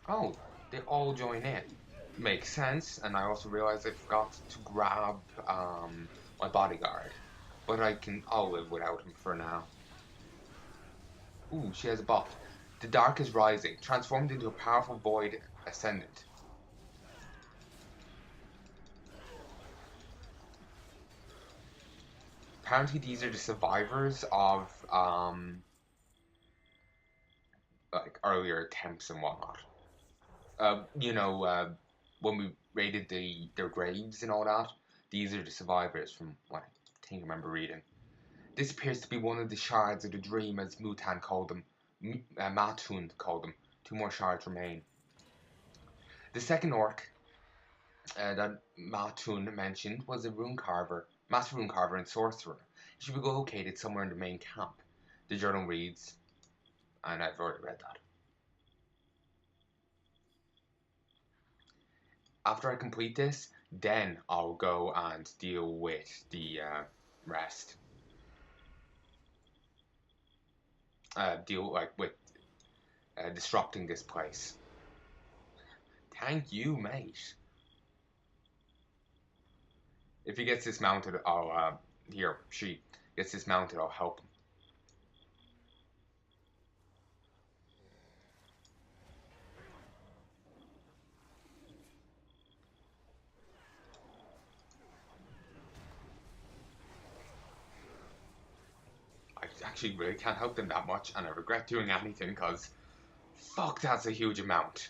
Oh, they all join in. Makes sense, and I also realized I forgot to grab my bodyguard. But I'll live without him for now. Ooh, she has a buff. The dark is rising, transformed into a powerful void ascendant. Apparently these are the survivors of like earlier attempts and whatnot. When we raided their graves and all that, these are the survivors from what I think I remember reading. This appears to be one of the shards of the dream, as Mutan called them. Matun called them. Two more shards remain. The second orc that Matun mentioned was a rune carver, master rune carver and sorcerer. He should be located somewhere in the main camp. The journal reads, and I've already read that. After I complete this, then I'll go and deal with the rest. Deal with disrupting this place. Thank you, mate. If he gets dismounted, I'll she gets dismounted, I'll help him. I actually really can't help them that much, and I regret doing anything because fuck, that's a huge amount.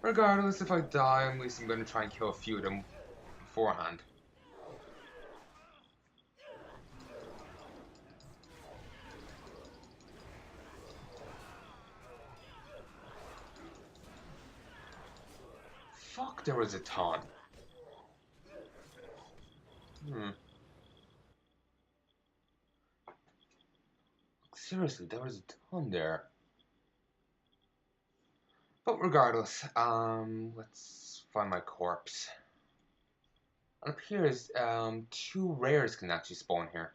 Regardless, if I die, at least I'm going to try and kill a few of them beforehand. Fuck, there was a ton. Seriously, there was a ton there. But regardless, let's find my corpse. It appears two rares can actually spawn here.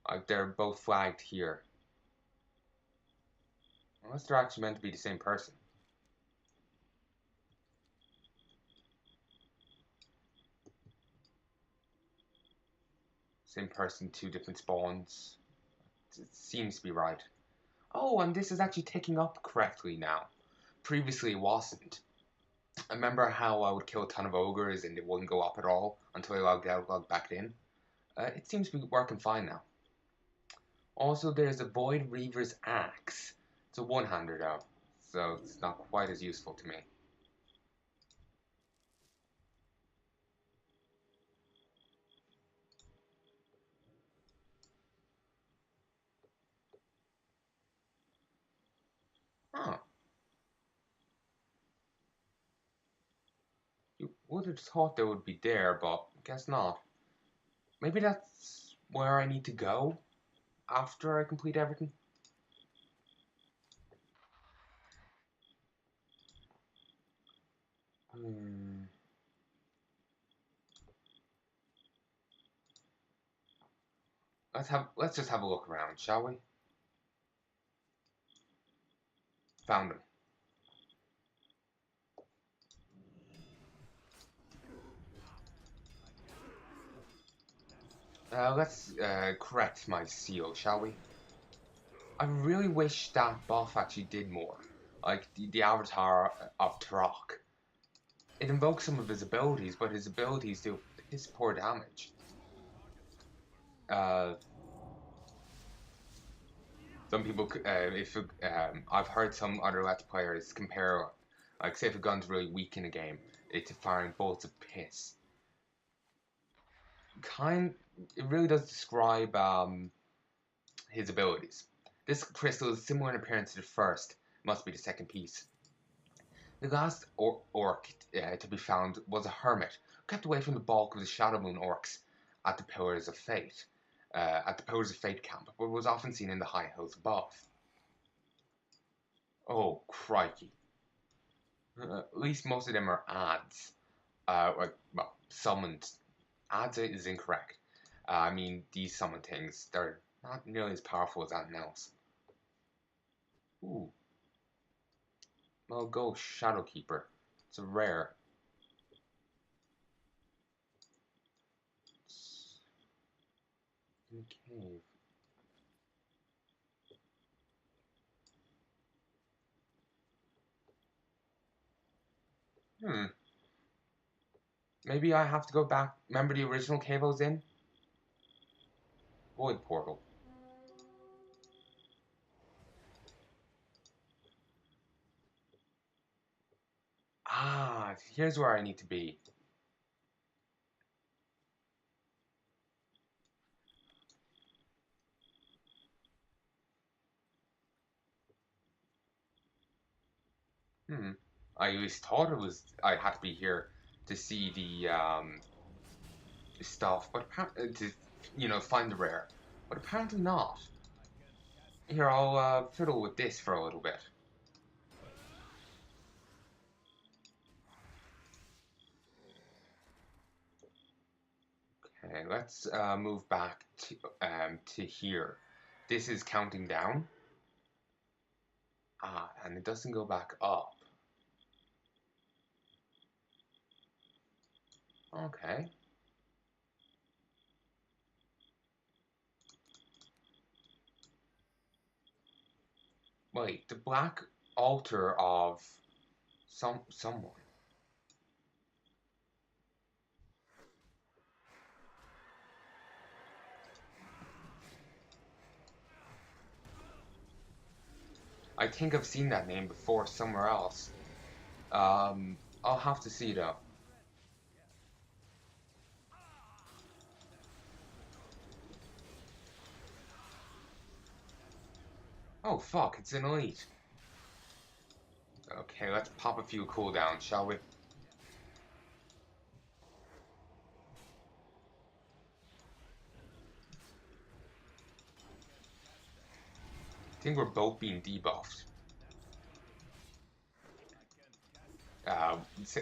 Like they're both flagged here. Unless they're actually meant to be the same person. Same person, two different spawns. It seems to be right. Oh, and this is actually ticking up correctly now. Previously it wasn't. I remember how I would kill a ton of ogres and it wouldn't go up at all until I logged back in. It seems to be working fine now. Also, there's a Void Reaver's Axe. It's a one-hander though, so it's not quite as useful to me. Huh. You would have thought they would be there, but guess not. Maybe that's where I need to go after I complete everything. Hmm. Let's just have a look around, shall we? Found him. Let's correct my seal, shall we? I really wish that buff actually did more. Like the Avatar of Turok. It invokes some of his abilities, but his abilities do piss poor damage. Uh, some people, if I've heard some other Let's Players compare, like say if a gun's really weak in a game, it's firing bolts of piss. It really does describe his abilities. This crystal is similar in appearance to the first, must be the second piece. The last orc to be found was a hermit, kept away from the bulk of the Shadowmoon orcs at the Pillars of Fate, camp, but was often seen in the high hills above. Oh, crikey. At least most of them are ads. Summoned. Ads is incorrect. I mean, these summon things, they're not nearly as powerful as anything else. Ooh. Well, go Shadowkeeper. It's a rare. It's in a cave. Maybe I have to go back. Remember the original cave I was in? Void Portal. Ah, here's where I need to be. I always thought I had to be here to see the stuff, but to find the rare. But apparently not. Here, I'll fiddle with this for a little bit. Okay, let's move back to here. This is counting down. Ah, and it doesn't go back up. Okay. Wait, the black altar of someone. I think I've seen that name before somewhere else. I'll have to see though. Oh fuck, it's an elite. Okay, let's pop a few cooldowns, shall we? I think we're both being debuffed.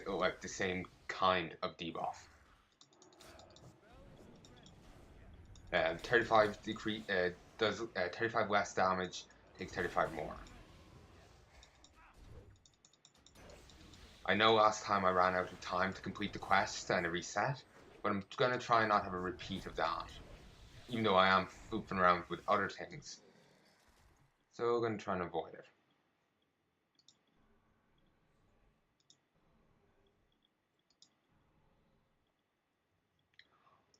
Like the same kind of debuff. 35 does 35 less damage, takes 35 more. I know last time I ran out of time to complete the quest and it reset, but I'm gonna try and not have a repeat of that. Even though I am foofing around with other things. So I'm gonna try and avoid it.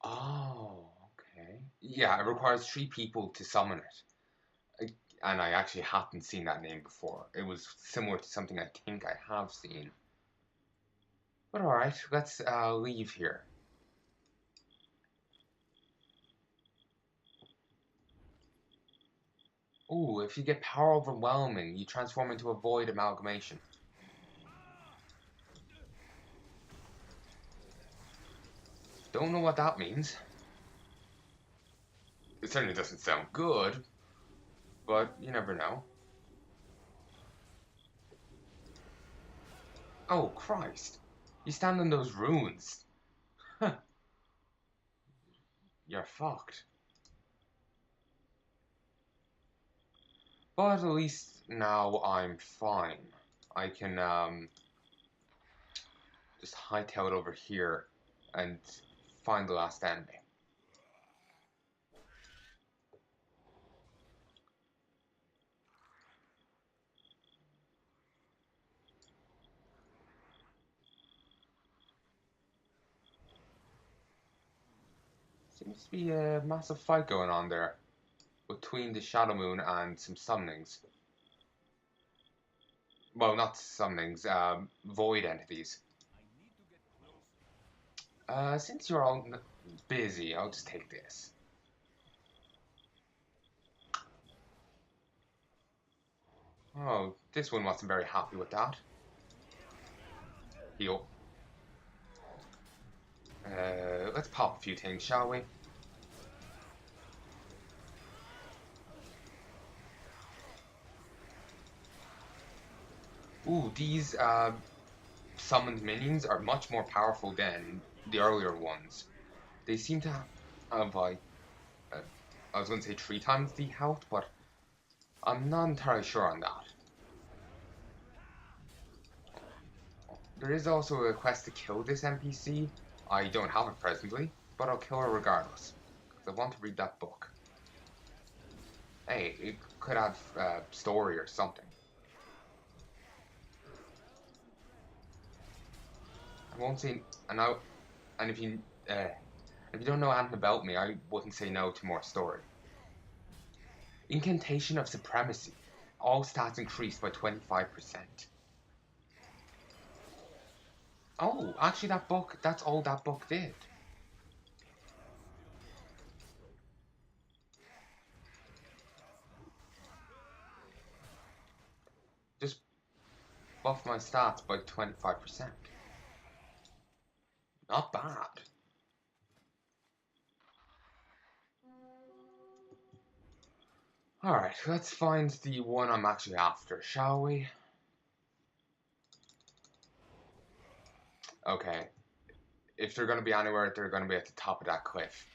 Oh, okay. Yeah, it requires 3 people to summon it. And I actually hadn't seen that name before. It was similar to something I think I have seen. But alright, let's leave here. Ooh, if you get power overwhelming, you transform into a void amalgamation. Don't know what that means. It certainly doesn't sound good, but you never know. Oh, Christ. You stand on those runes. Huh. You're fucked. But at least now I'm fine. I can just hightail it over here and find the last enemy. Seems to be a massive fight going on there between the Shadow Moon and some summonings. Well, not summonings, void entities. Since you're all busy, I'll just take this. Oh, this one wasn't very happy with that. Heal. Let's pop a few things, shall we? Ooh, these summoned minions are much more powerful than the earlier ones. They seem to have... by, uh, I was going to say 3 times the health, but I'm not entirely sure on that. There is also a quest to kill this NPC. I don't have it presently, but I'll kill her regardless, because I want to read that book. Hey, it could have story or something. I won't say, and if you don't know anything about me, I wouldn't say no to more story. Incantation of Supremacy. All stats increased by 25%. Oh, actually that's all that book did. Just buff my stats by 25%. Not bad. Alright, let's find the one I'm actually after, shall we? Okay. If they're gonna be anywhere, they're gonna be at the top of that cliff.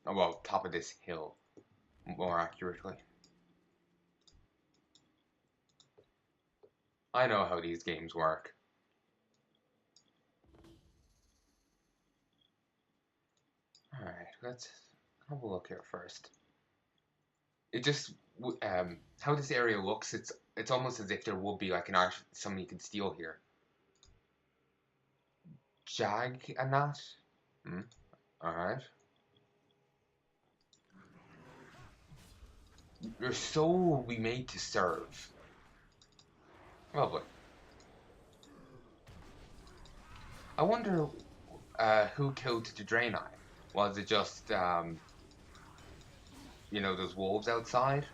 Oh, well, top of this hill, more accurately. I know how these games work. Alright, let's have a look here first. It just, how this area looks, it's almost as if there would be like an art, something you could steal here. Jag and that? Alright. Your soul will be made to serve. Lovely. I wonder who killed the Draenor. Was it just, you know, those wolves outside?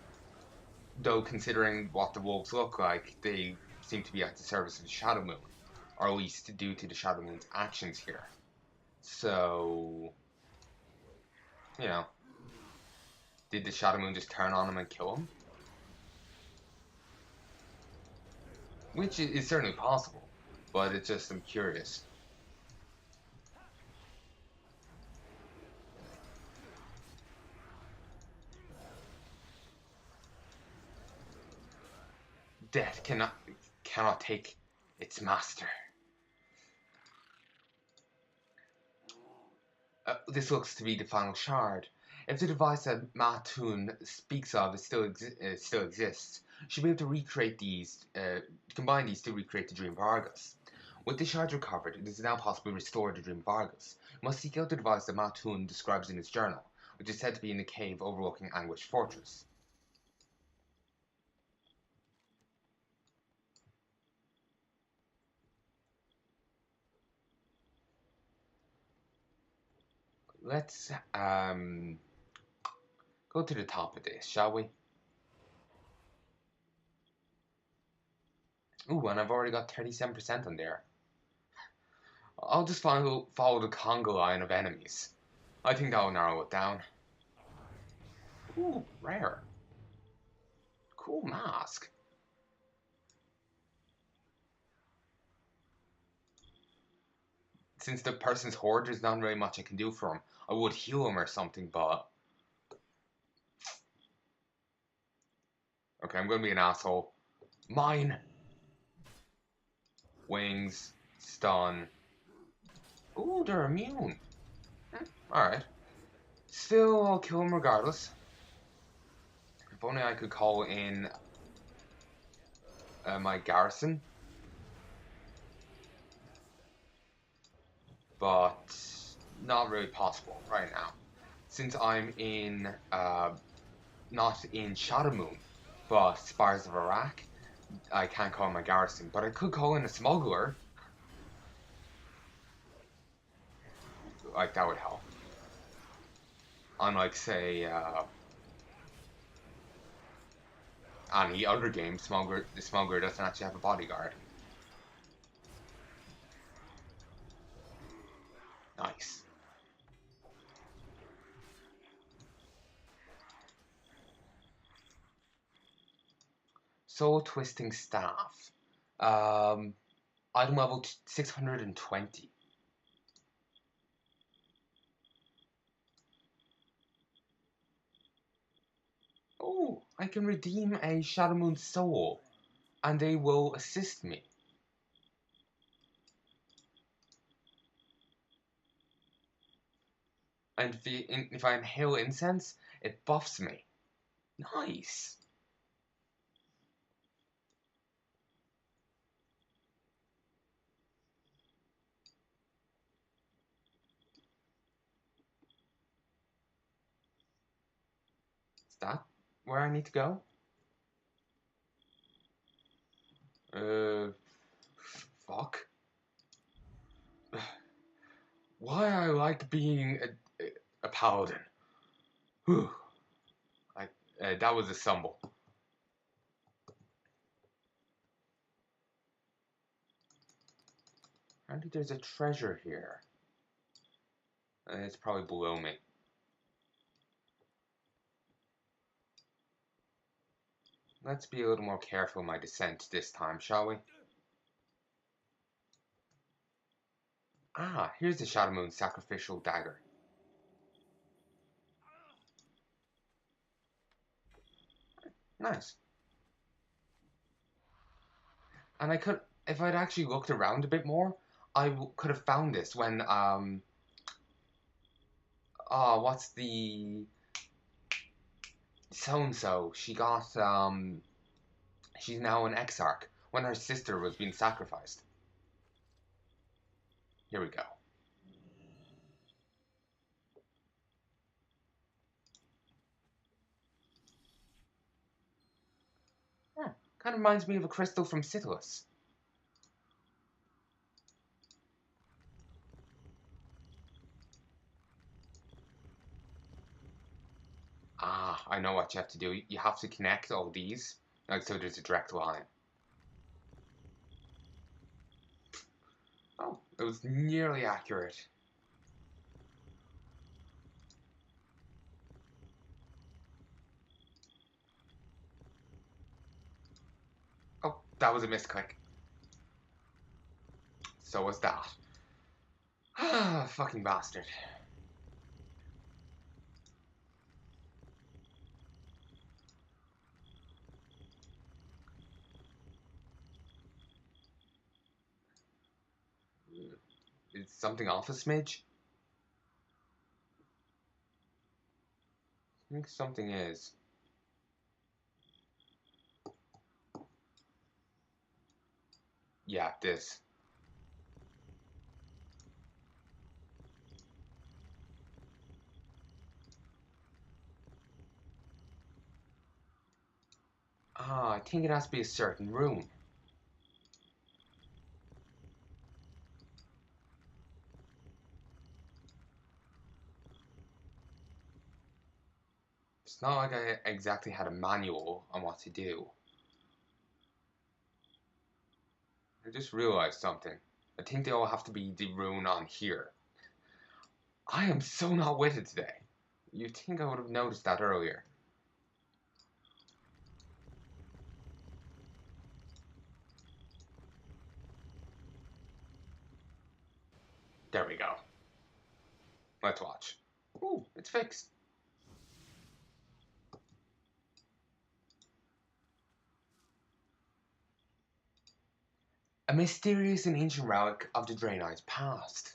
Though, considering what the wolves look like, they seem to be at the service of the Shadow Moon. Or at least due to the Shadow Moon's actions here. So, you know, did the Shadow Moon just turn on him and kill him? Which is certainly possible, but it's just, I'm curious. Death cannot take its master. This looks to be the final shard. If the device that Matun speaks of still exists, she'll be able to recreate these, combine these to recreate the Dream Vargas. With the shards recovered, it is now possible to restore the Dream Vargas. You must seek out the device that Matun describes in his journal, which is said to be in the cave overlooking Anguish Fortress. Let's go to the top of this, shall we? Ooh, and I've already got 37% on there. I'll just follow the conga line of enemies. I think that'll narrow it down. Ooh, rare. Cool mask. Since the person's horde, there's not really much I can do for him. I would heal him or something, but... Okay, I'm gonna be an asshole. Mine! Wings. Stun. Ooh, they're immune. Alright. Still, I'll kill him regardless. If only I could call in my garrison. But not really possible right now. Since I'm in, not in Shadow Moon, but Spires of Iraq, I can't call in my garrison. But I could call in a smuggler. Like, that would help. Unlike, say, any other game, the smuggler doesn't actually have a bodyguard. Nice. Soul Twisting Staff. Item level 620. Oh, I can redeem a Shadow Moon soul, and they will assist me. And if I inhale incense, it buffs me. Nice. Is that where I need to go? Fuck. Why I like being a paladin. Whew. That was a stumble. Apparently there's a treasure here. It's probably below me. Let's be a little more careful in my descent this time, shall we? Ah, here's the Shadow Moon sacrificial dagger. Nice. And I could, if I'd actually looked around a bit more, could have found this when, what's the, so-and-so, she's now an exarch, when her sister was being sacrificed. Here we go. Kind of reminds me of a crystal from Sitalus. Ah, I know what you have to do. You have to connect all these, like so there's a direct line. Oh, it was nearly accurate. Oh, that was a misclick. So was that. Ah, fucking bastard. Is something off a smidge? I think something is. Yeah, this. Ah, I think it has to be a certain room. It's not like I exactly had a manual on what to do. I just realized something. I think they all have to be the rune on here. I am so not with it today. You'd think I would have noticed that earlier. There we go. Let's watch. Ooh, it's fixed. A mysterious and ancient relic of the Draenei's past.